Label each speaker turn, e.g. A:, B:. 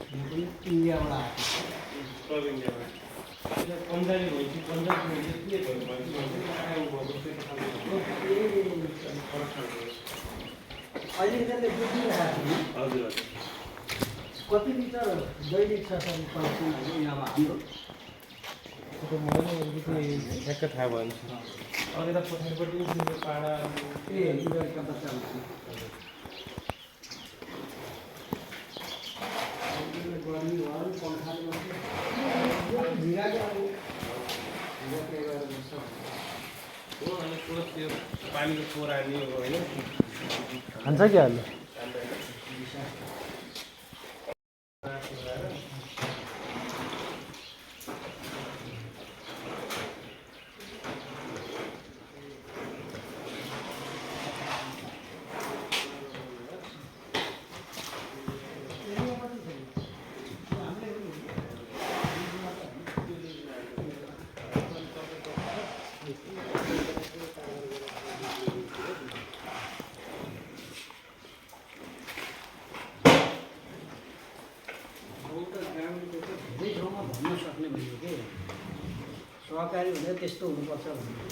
A: इन्डियाबाट आएको
B: सब इन्डियामा पन्जाबी भएपछि पन्जाबी के भयो भने
A: अहिले त्यसले बुझिरहेको छु
B: हजुर हजुर
A: कति लिटर दैनिक छ सर कलेक्सन यहाँमा हाम्रो
B: त्यो मलाई अलिकति ठ्याक्क थाहा भएन अरू यता पछाडिपट्टि पनि पाडा
A: ए इन्डियाका बच्चाहरू गर्मी भयो पङ्खाले भिराको अब भिरा के गरेर बस्छ
B: हो अनि पुरा त्यो पानीको फोहोर हाल्ने हो होइन
C: खान्छ कि अहिले
A: धेरै ठाउँमा भन्न सक्ने भयो कि सहकारी हुँदा त्यस्तो हुनुपर्छ भन्ने